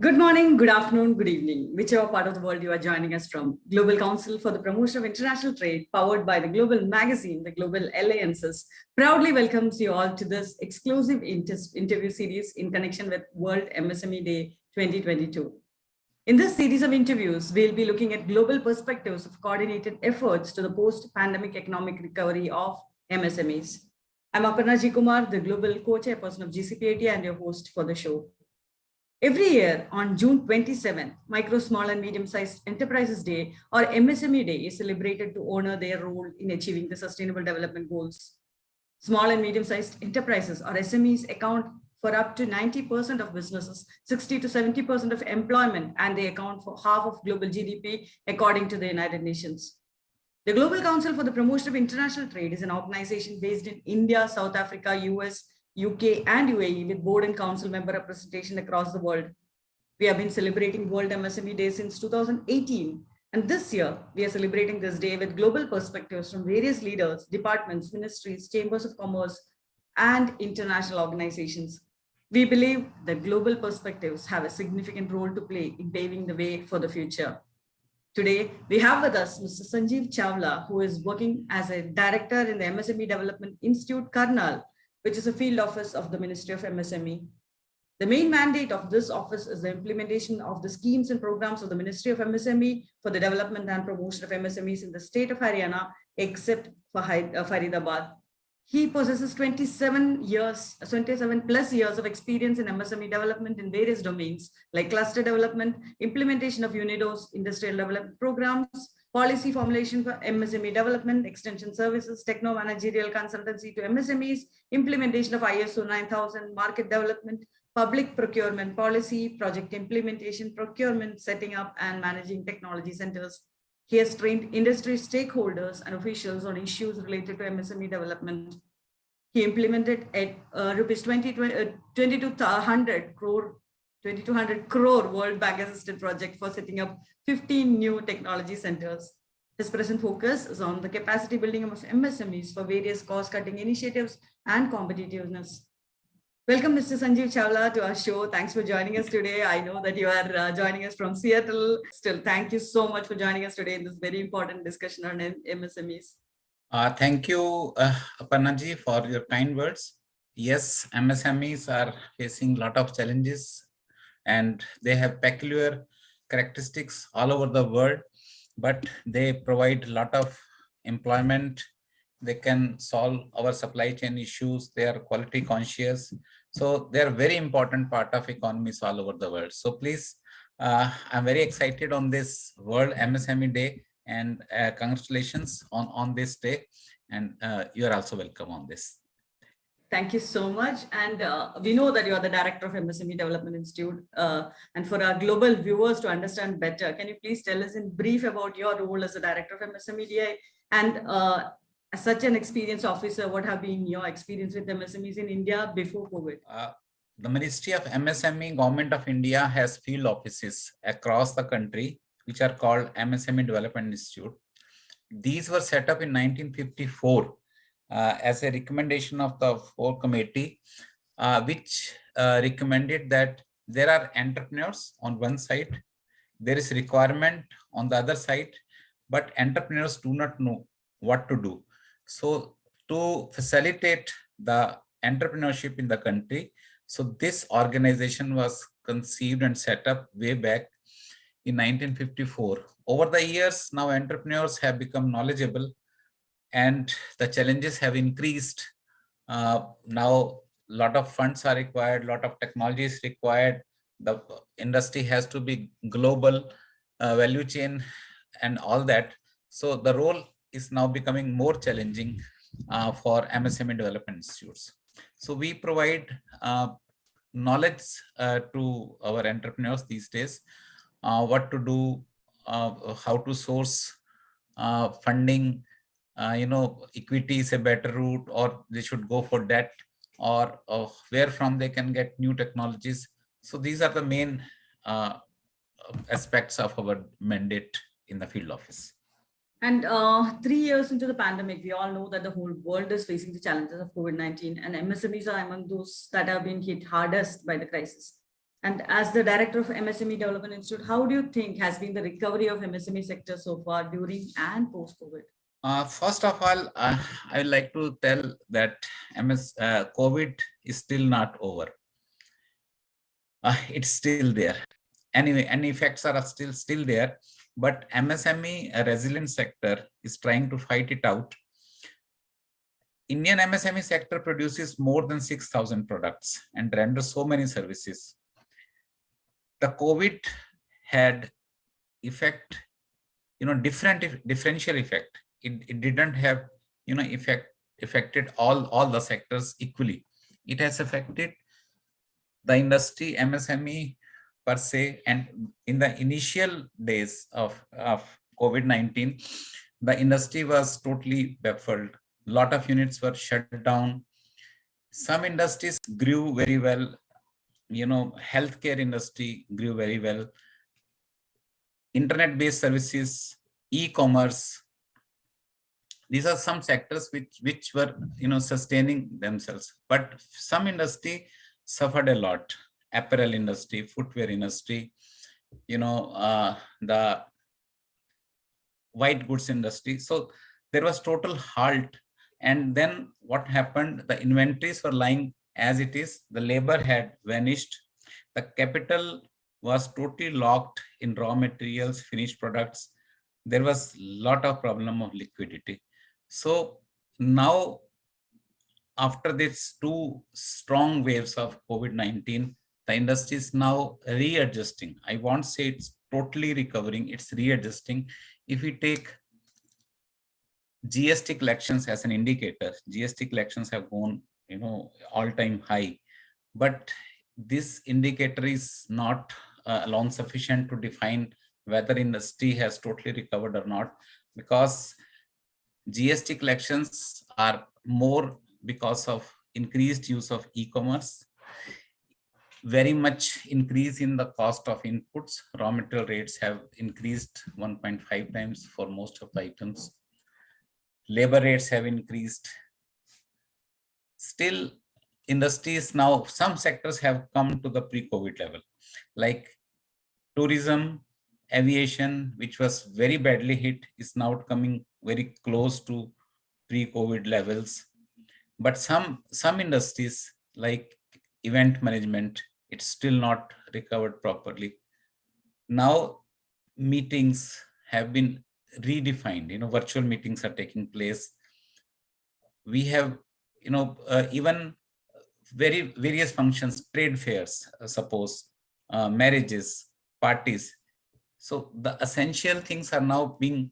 Good morning, good afternoon, good evening, whichever part of the world you are joining us from. Global Council for the Promotion of International Trade, powered by the Global Magazine, the Global Alliances, proudly welcomes you all to this exclusive interview series in connection with World MSME Day 2022. In this series of interviews, we'll be looking at global perspectives of coordinated efforts to the post-pandemic economic recovery of MSMEs. I'm Aparna G. Kumar, the Global Co-Chairperson of GCPIT and your host for the show. Every year on June 27th, Micro, Small and Medium-Sized Enterprises Day or MSME Day is celebrated to honor their role in achieving the Sustainable Development Goals. Small and medium-sized enterprises or SMEs account for up to 90% of businesses, 60 to 70% of employment, and they account for half of global GDP according to the United Nations. The Global Council for the Promotion of International Trade is an organization based in India, South Africa, US, UK and UAE with board and council member representation across the world. We have been celebrating World MSME Day since 2018. And this year, we are celebrating this day with global perspectives from various leaders, departments, ministries, chambers of commerce, and international organizations. We believe that global perspectives have a significant role to play in paving the way for the future. Today, we have with us Mr. Sanjeev Chawla, who is working as a director in the MSME Development Institute, Karnal, which is a field office of the Ministry of MSME. The main mandate of this office is the implementation of the schemes and programs of the Ministry of MSME for the development and promotion of MSMEs in the state of Haryana, except for Faridabad. He possesses 27 plus years of experience in MSME development in various domains like cluster development, implementation of UNIDO's industrial development programs, policy formulation for MSME development, extension services, techno-managerial consultancy to MSMEs, implementation of ISO 9000, market development, public procurement policy, project implementation, procurement, setting up and managing technology centers. He has trained industry stakeholders and officials on issues related to MSME development. He implemented a rupees 2200 crore World Bank assisted project for setting up 15 new technology centers. His present focus is on the capacity building of MSMEs for various cost-cutting initiatives and competitiveness. Welcome, Mr. Sanjeev Chawla, to our show. Thanks for joining us today. I know that you are joining us from Seattle. Still, thank you so much for joining us today in this very important discussion on MSMEs. Thank you, Aparna ji, for your kind words. Yes, MSMEs are facing a lot of challenges and they have peculiar characteristics all over the world, but they provide a lot of employment. They can solve our supply chain issues. They are quality conscious. So they are a very important part of economies all over the world. So please, I'm very excited on this World MSME Day and congratulations on this day. And you are also welcome on this. Thank you so much. And we know that you are the director of MSME Development Institute. And for our global viewers to understand better, can you please tell us in brief about your role as a director of MSME DI and as such an experienced officer, what have been your experience with MSMEs in India before COVID? The Ministry of MSME, Government of India has field offices across the country, which are called MSME Development Institute. These were set up in 1954 as a recommendation of the 4 committee, which recommended that there are entrepreneurs on one side, there is requirement on the other side, but entrepreneurs do not know what to do. So to facilitate the entrepreneurship in the country, so this organization was conceived and set up way back in 1954. Over the years, now entrepreneurs have become knowledgeable and the challenges have increased. Now a lot of funds are required, a lot of technology is required. The industry has to be global, value chain and all that. So the role is now becoming more challenging for MSME development institutes. So we provide knowledge to our entrepreneurs these days, what to do, how to source funding, equity is a better route, or they should go for debt, or where from they can get new technologies. So these are the main aspects of our mandate in the field office. And 3 years into the pandemic, we all know that the whole world is facing the challenges of COVID-19, and MSMEs are among those that have been hit hardest by the crisis. And as the director of MSME Development Institute, how do you think has been the recovery of MSME sector so far during and post-COVID? First of all, I would like to tell that COVID is still not over. It's still there. Anyway, any effects are still there, but MSME, a resilient sector, is trying to fight it out. Indian MSME sector produces more than 6,000 products and renders so many services. The COVID had effect, differential effect. It didn't have, affected all the sectors equally. It has affected the industry, MSME per se, and in the initial days of COVID-19, the industry was totally baffled. A lot of units were shut down. Some industries grew very well. Healthcare industry grew very well. Internet-based services, e-commerce. These are some sectors which were, sustaining themselves. But some industry suffered a lot. Apparel industry, footwear industry, the white goods industry. So there was total halt. And then what happened? The inventories were lying as it is. The labor had vanished. The capital was totally locked in raw materials, finished products. There was a lot of problem of liquidity. So now, after these two strong waves of COVID-19, the industry is now readjusting. I won't say it's totally recovering, it's readjusting. If we take GST collections as an indicator, GST collections have gone, all-time high. But this indicator is not alone sufficient to define whether industry has totally recovered or not, because GST collections are more because of increased use of e-commerce, very much increase in the cost of inputs. Raw material rates have increased 1.5 times for most of the items. Labor rates have increased. Still, industries now, some sectors have come to the pre-COVID level, like tourism, aviation, which was very badly hit, is now coming very close to pre-COVID levels. But some industries like event management, it's still not recovered properly. Now meetings have been redefined, virtual meetings are taking place. We have, even various functions, trade fairs, suppose, marriages, parties. So the essential things are now being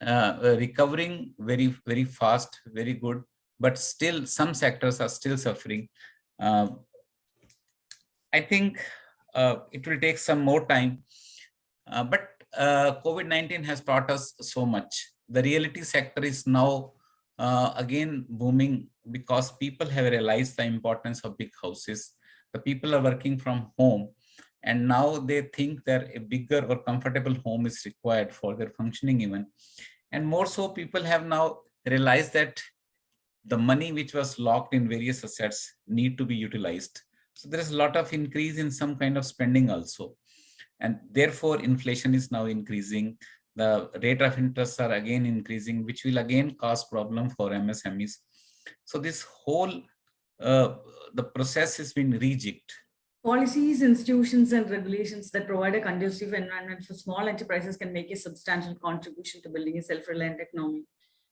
recovering very, very fast, very good, but still some sectors are still suffering. I think it will take some more time, but COVID-19 has taught us so much. The realty sector is now again booming because people have realized the importance of big houses. The people are working from home, and now they think that a bigger or comfortable home is required for their functioning even. And more so, people have now realized that the money which was locked in various assets need to be utilized. So there is a lot of increase in some kind of spending also. And therefore, inflation is now increasing. The rate of interest are again increasing, which will again cause problem for MSMEs. So this whole, the process has been rejigged. Policies, institutions, and regulations that provide a conducive environment for small enterprises can make a substantial contribution to building a self-reliant economy.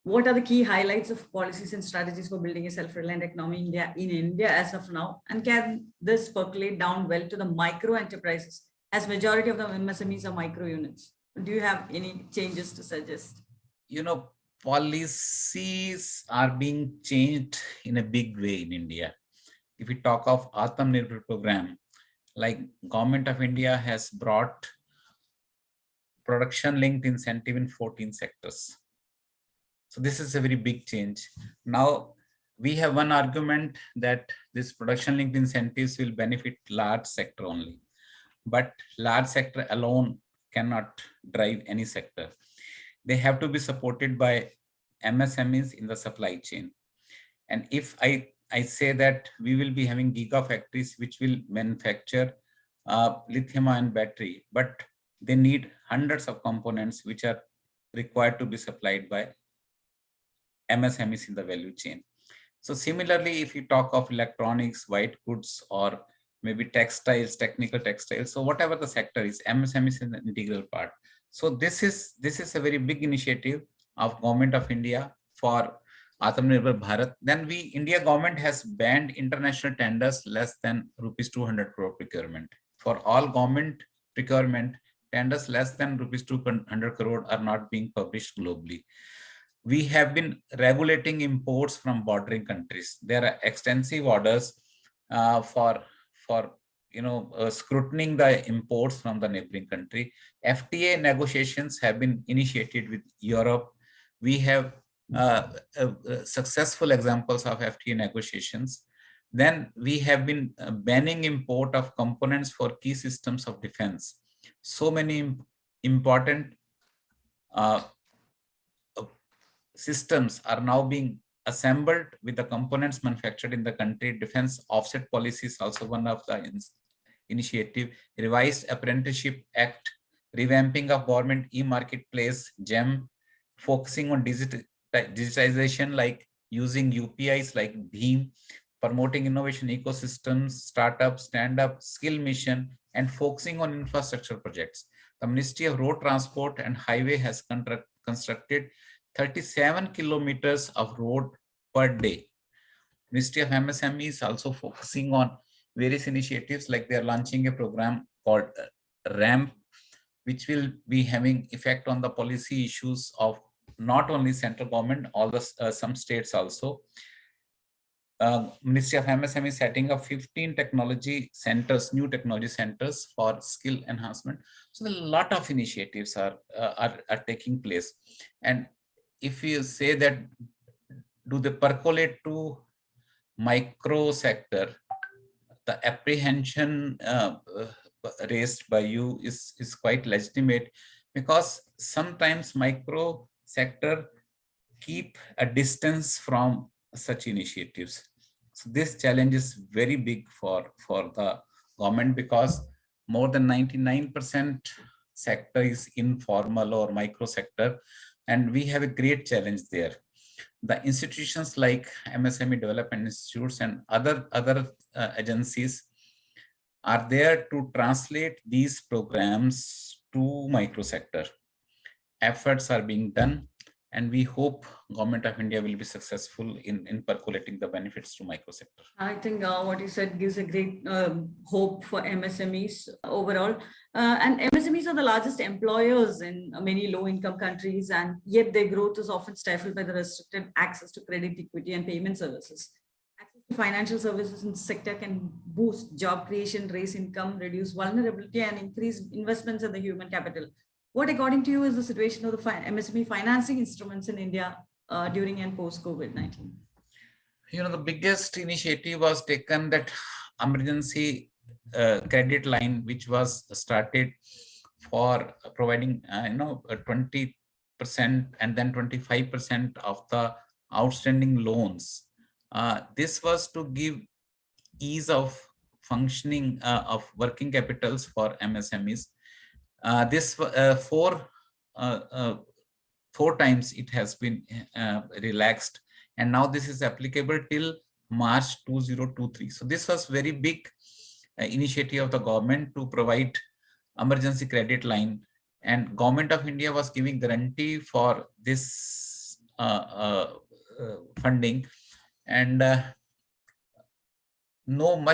What are the key highlights of policies and strategies for building a self-reliant economy in India as of now? And can this percolate down well to the micro enterprises, as majority of the MSMEs are micro units? Do you have any changes to suggest? Policies are being changed in a big way in India. If we talk of Atmanirbhar program, like Government of India has brought production linked incentive in 14 sectors. So this is a very big change. Now we have one argument that this production linked incentives will benefit large sector only, but large sector alone cannot drive any sector. They have to be supported by MSMEs in the supply chain. And if I say that we will be having gigafactories which will manufacture lithium-ion battery, but they need hundreds of components which are required to be supplied by MSMEs in the value chain. So similarly, if you talk of electronics, white goods, or maybe textiles, technical textiles, so whatever the sector is, MSME is an integral part. So this is a very big initiative of Government of India for Atmanirbhar Bharat. Then India government has banned international tenders less than rupees 200 crore procurement. For all government procurement, tenders less than rupees 200 crore are not being published globally. We have been regulating imports from bordering countries. There are extensive orders for scrutinizing the imports from the neighboring country. FTA negotiations have been initiated with Europe. We have successful examples of FTA negotiations. Then we have been banning import of components for key systems of defense. So many important systems are now being assembled with the components manufactured in the country. Defense offset policy is also one of the initiative. Revised Apprenticeship Act, revamping of government e-marketplace, GEM, focusing on digitization like using UPIs like BHIM, promoting innovation ecosystems, startups, stand-up, skill mission, and focusing on infrastructure projects. The Ministry of Road Transport and Highway has constructed 37 kilometers of road per day. Ministry of MSME is also focusing on various initiatives, like they are launching a program called RAMP, which will be having effect on the policy issues of not only central government, all the some states also. Ministry of MSME is setting up 15 technology centers, new technology centers for skill enhancement. So a lot of initiatives are taking place. And if you say that, do they percolate to micro sector, the apprehension raised by you is quite legitimate, because sometimes micro sector keep a distance from such initiatives. So this challenge is very big for the government, because more than 99% sector is informal or micro sector, and we have a great challenge there. The institutions like MSME Development Institutes and other agencies are there to translate these programs to micro sector. Efforts are being done, and we hope Government of India will be successful in percolating the benefits to micro sector. I think what you said gives a great hope for MSMEs overall. And MSMEs are the largest employers in many low-income countries, and yet their growth is often stifled by the restricted access to credit, equity, and payment services. Access to financial services in the sector can boost job creation, raise income, reduce vulnerability, and increase investments in the human capital. What, according to you, is the situation of the MSME financing instruments in India during and post-COVID-19? The biggest initiative was taken, that emergency credit line, which was started for providing 20% and then 25% of the outstanding loans. This was to give ease of functioning of working capitals for MSMEs. This four times it has been relaxed, and now this is applicable till March 2023. So this was very big initiative of the government to provide emergency credit line, and Government of India was giving guarantee for this funding, and no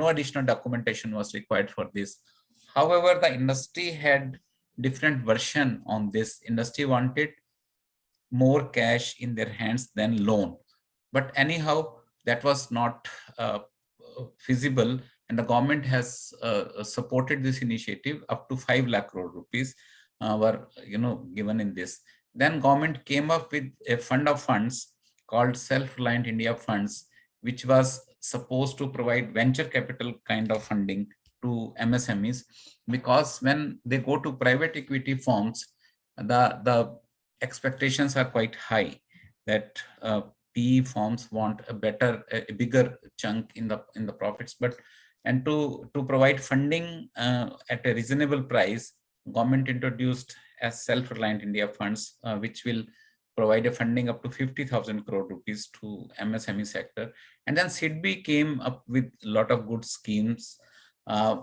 additional documentation was required for this. However, the industry had different version on this. Industry wanted more cash in their hands than loan, but anyhow that was not feasible, and the government has supported this initiative. Up to 5 lakh crore rupees were given in this. Then government came up with a fund of funds called Self-Reliant India Funds, which was supposed to provide venture capital kind of funding to MSMEs, because when they go to private equity firms, the expectations are quite high, that PE firms want a bigger chunk in the profits, but And to provide funding at a reasonable price, government introduced as Self-Reliant India Funds, which will provide a funding up to 50,000 crore rupees to MSME sector. And then SIDBI came up with a lot of good schemes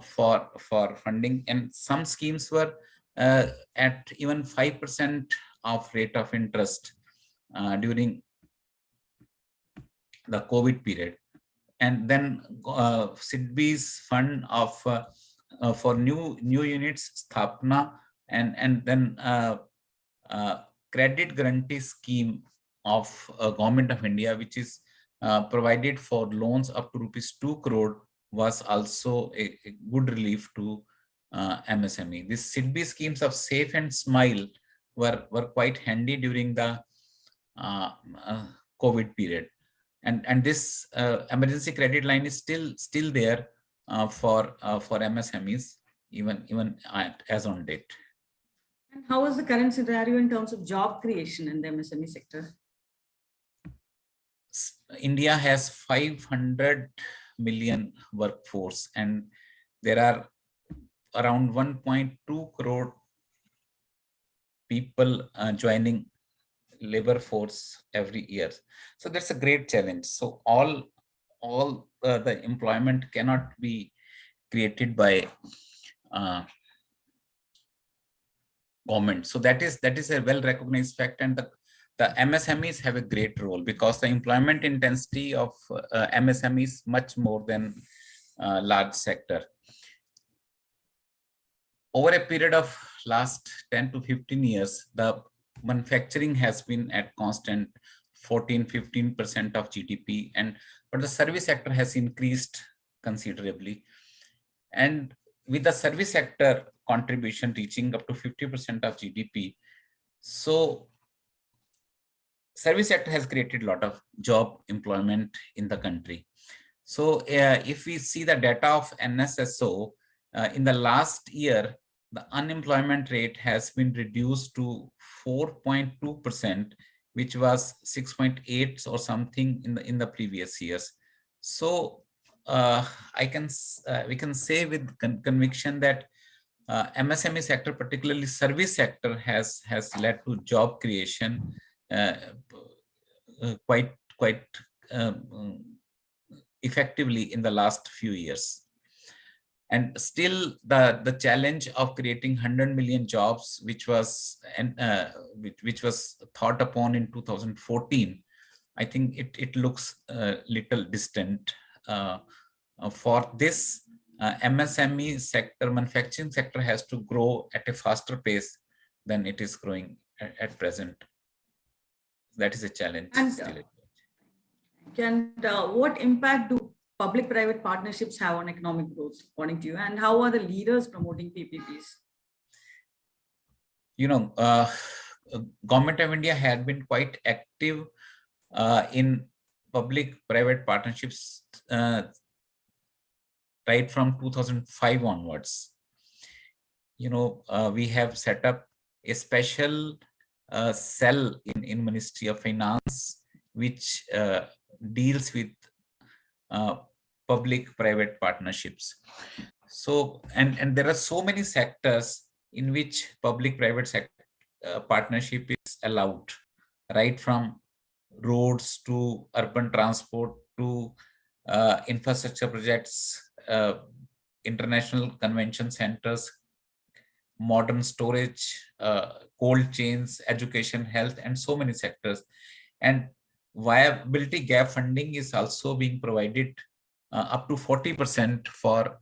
for funding, and some schemes were at even 5% of rate of interest during the COVID period. And then SIDBI's fund of for new units, Sthapna, and then credit guarantee scheme of Government of India, which is provided for loans up to rupees 2 crore, was also a good relief to MSME. These SIDBI schemes of Safe and Smile were quite handy during the COVID period. And this emergency credit line is still there for MSMEs, even as on date. And how is the current scenario in terms of job creation in the MSME sector? India has 500 million workforce, and there are around 1.2 crore people joining labor force every year. So that's a great challenge. So all the employment cannot be created by government. So that is a well-recognized fact, and the MSMEs have a great role, because the employment intensity of MSMEs is much more than large sector. Over a period of last 10 to 15 years, the manufacturing has been at constant 14-15% of GDP, but the service sector has increased considerably. And with the service sector contribution reaching up to 50% of GDP, so service sector has created a lot of job employment in the country. So if we see the data of NSSO, in the last year, the unemployment rate has been reduced to 4.2%, which was 6.8 or something in the previous years. So we can say with conviction that MSME sector, particularly service sector, has led to job creation quite effectively in the last few years. And still the challenge of creating 100 million jobs, which was thought upon in 2014, I think it looks a little distant. For this, MSME sector, manufacturing sector, has to grow at a faster pace than it is growing at present. That is a challenge. And what impact do public-private partnerships have on economic growth, according to you, and how are the leaders promoting PPPs? Government of India had been quite active in public-private partnerships right from 2005 onwards. We have set up a special cell in Ministry of Finance, which deals with public-private partnerships. So, and there are so many sectors in which public-private partnership is allowed, right from roads to urban transport to infrastructure projects, international convention centers, modern storage, cold chains, education, health, and so many sectors. And viability gap funding is also being provided up to 40% for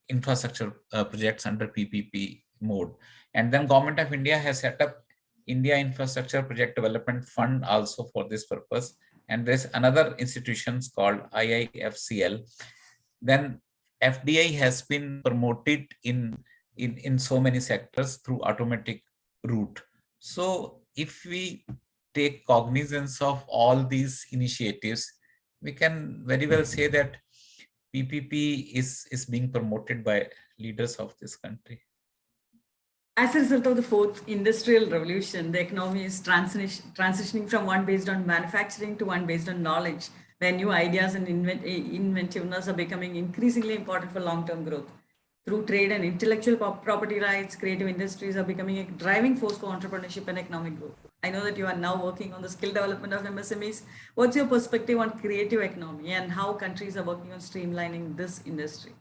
infrastructure projects under PPP mode. And then Government of India has set up India Infrastructure Project Development Fund also for this purpose. And there's another institution called IIFCL. Then FDI has been promoted in so many sectors through automatic route. So if we take cognizance of all these initiatives, we can very well say that PPP is being promoted by leaders of this country. As a result of the fourth industrial revolution, the economy is transitioning from one based on manufacturing to one based on knowledge, where new ideas and inventiveness are becoming increasingly important for long-term growth. Through trade and intellectual property rights, creative industries are becoming a driving force for entrepreneurship and economic growth. I know that you are now working on the skill development of MSMEs. What's your perspective on creative economy and how countries are working on streamlining this industry?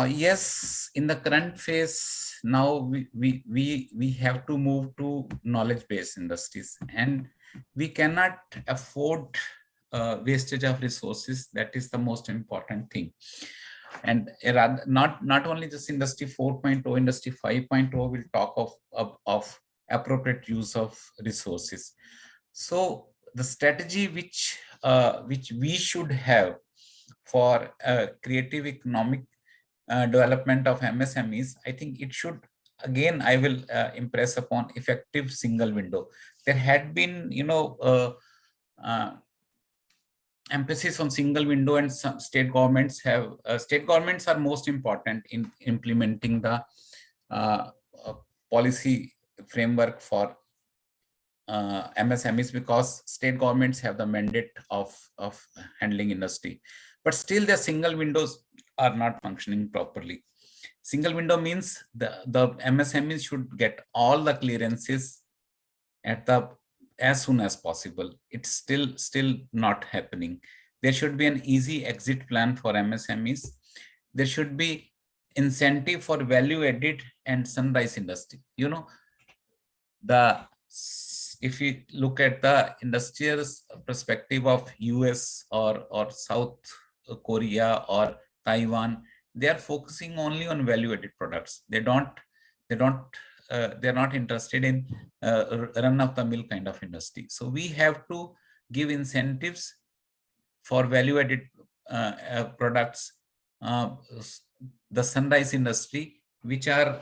Yes, in the current phase, now we have to move to knowledge-based industries, and we cannot afford wastage of resources. That is the most important thing. And not only just industry 4.0, industry 5.0 will talk of appropriate use of resources. So the strategy which we should have for creative economic development of MSMEs, I think it should, again, I will impress upon effective single window. There had been, emphasis on single window, and some state governments have, state governments are most important in implementing the policy framework for MSMEs, because state governments have the mandate of handling industry. But still the single windows are not functioning properly. Single window means the MSMEs should get all the clearances as soon as possible. It's still not happening. There should be an easy exit plan for MSMEs. There should be incentive for value added and sunrise industry. If you look at the industrial perspective of US or South Korea or Taiwan, they are focusing only on value-added products. They're not interested in run-of-the-mill kind of industry. So we have to give incentives for value-added products, the sunrise industry, which are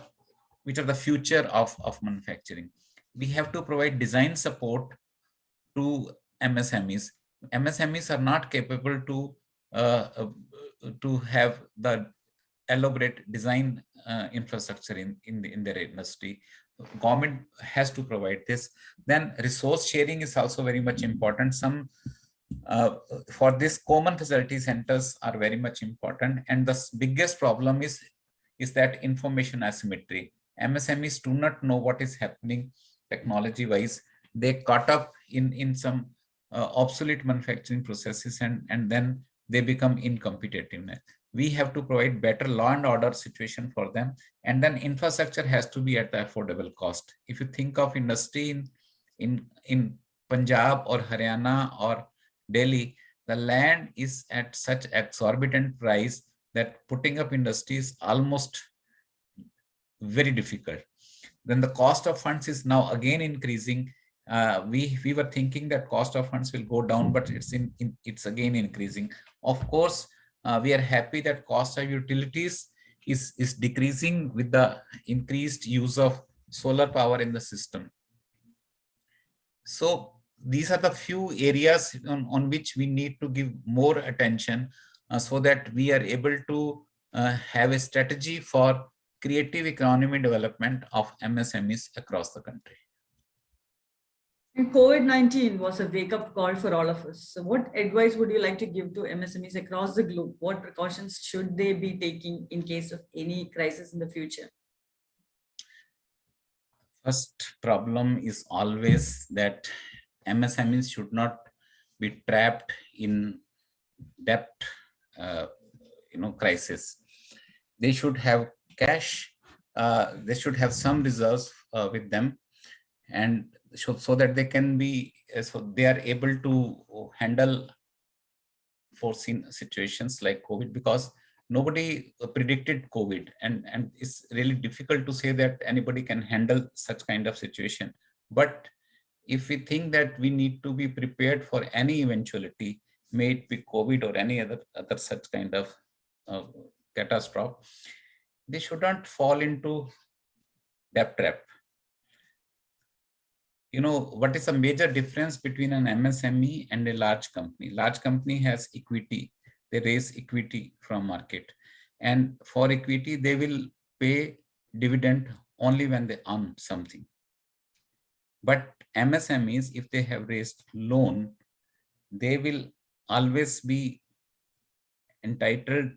the future of manufacturing. We have to provide design support to MSMEs. MSMEs are not capable to have the elaborate design infrastructure in their industry. Government has to provide this. Then resource sharing is also very much important. Some for this, common facility centers are very much important. And the biggest problem is that information asymmetry. MSMEs do not know what is happening technology wise. They caught up in some obsolete manufacturing processes, and then they become incompetitive. We have to provide better law and order situation for them, and then infrastructure has to be at the affordable cost. If you think of industry in Punjab or Haryana or Delhi, the land is at such exorbitant price that putting up industry is almost very difficult. Then the cost of funds is now again increasing. We were thinking that cost of funds will go down, but it's again increasing. Of course, we are happy that cost of utilities is decreasing with the increased use of solar power in the system. So these are the few areas on which we need to give more attention so that we are able to have a strategy for creative economy development of MSMEs across the country. And COVID-19 was a wake-up call for all of us. So what advice would you like to give to MSMEs across the globe? What precautions should they be taking in case of any crisis in the future? First problem is always that MSMEs should not be trapped in debt crisis. They should have cash. They should have some reserves with them, and so that they can be, so they are able to handle foreseen situations like COVID, because nobody predicted COVID, and it's really difficult to say that anybody can handle such kind of situation. But if we think that we need to be prepared for any eventuality, may it be COVID or any other such kind of catastrophe, they shouldn't fall into debt trap. What is a major difference between an MSME and a large company? Large company has equity. They raise equity from market. And for equity, they will pay dividend only when they earn something. But MSMEs, if they have raised loan, they will always be entitled.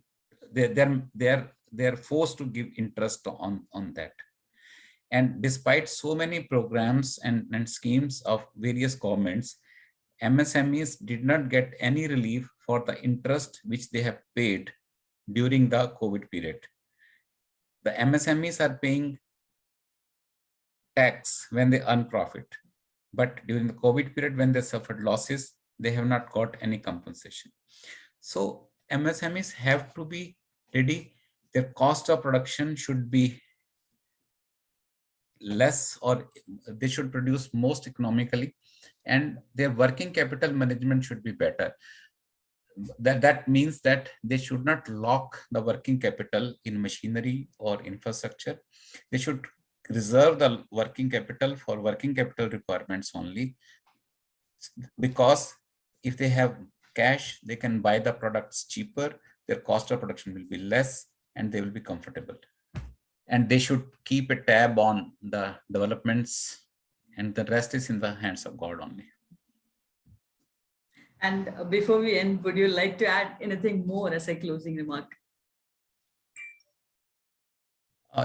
They're forced to give interest on that. And despite so many programs and schemes of various governments, MSMEs did not get any relief for the interest which they have paid during the COVID period. The MSMEs are paying tax when they earn profit, but during the COVID period, when they suffered losses, they have not got any compensation. So MSMEs have to be ready. Their cost of production should be less, or they should produce most economically, and their working capital management should be better. That means that they should not lock the working capital in machinery or infrastructure. They should reserve the working capital for working capital requirements only, because if they have cash, they can buy the products cheaper, their cost of production will be less, and they will be comfortable. And they should keep a tab on the developments, and the rest is in the hands of God only. And before we end, would you like to add anything more as a closing remark?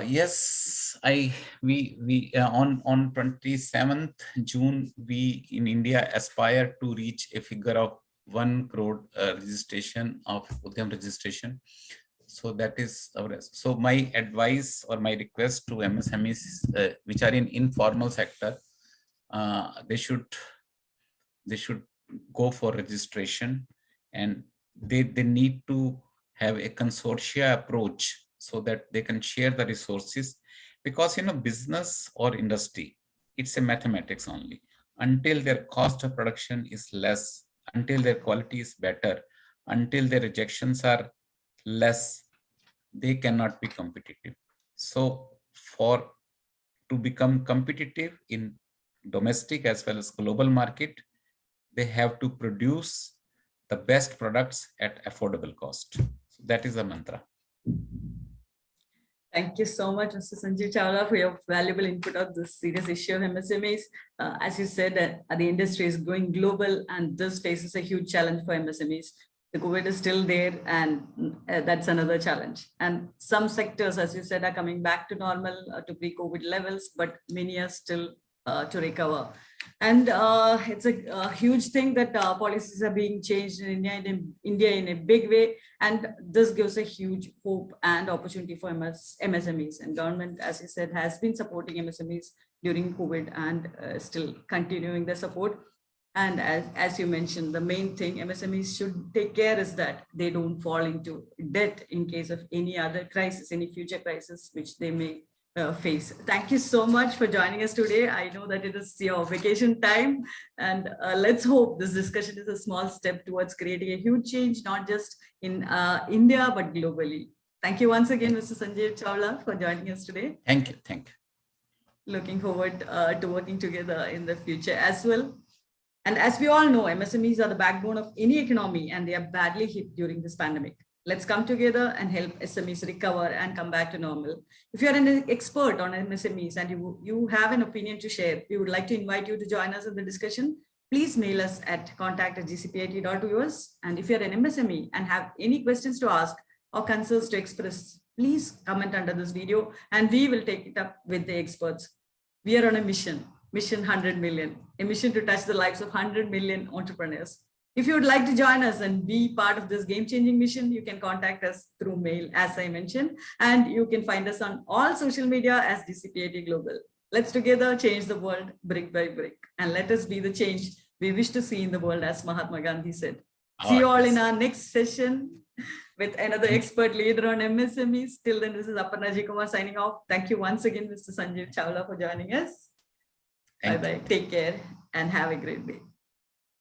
Yes, we on 27th June, we in India aspire to reach a figure of 1 crore registration of Udyam registration. So that is our. So my advice or my request to MSMEs which are in informal sector, they should go for registration, and they need to have a consortia approach so that they can share the resources, because business or industry, it's a mathematics only. Until their cost of production is less, until their quality is better, until their rejections are less, they cannot be competitive. So to become competitive in domestic as well as global market, they have to produce the best products at affordable cost. So that is the mantra. Thank you so much, Mr. Sanjeev Chawla, for your valuable input on this serious issue of MSMEs. As you said, the industry is going global, and this faces a huge challenge for MSMEs. The COVID is still there, and that's another challenge. And some sectors, as you said, are coming back to normal, to pre-COVID levels, but many are still to recover. And it's a huge thing that policies are being changed in India in a big way. And this gives a huge hope and opportunity for MSMEs. And government, as you said, has been supporting MSMEs during COVID and still continuing the support. And as you mentioned, the main thing MSMEs should take care is that they don't fall into debt in case of any other crisis, any future crisis which they may face. Thank you so much for joining us today. I know that it is your vacation time, and let's hope this discussion is a small step towards creating a huge change, not just in India, but globally. Thank you once again, Mr. Sanjeev Chawla, for joining us today. Thank you. Thank you. Looking forward to working together in the future as well. And as we all know, MSMEs are the backbone of any economy, and they are badly hit during this pandemic. Let's come together and help SMEs recover and come back to normal. If you're an expert on MSMEs and you have an opinion to share, we would like to invite you to join us in the discussion. Please mail us at contact@gcpit.us. And if you're an MSME and have any questions to ask or concerns to express, please comment under this video and we will take it up with the experts. We are on a mission 100 million, a mission to touch the lives of 100 million entrepreneurs. If you would like to join us and be part of this game-changing mission, you can contact us through mail, as I mentioned, and you can find us on all social media as GCPIT Global. Let's together change the world brick by brick, and let us be the change we wish to see in the world, as Mahatma Gandhi said. See you all in our next session with another expert leader on MSMEs. Till then, this is Aparna G. Kumar signing off. Thank you once again, Mr. Sanjeev Chawla, for joining us. Bye-bye. Take care and have a great day.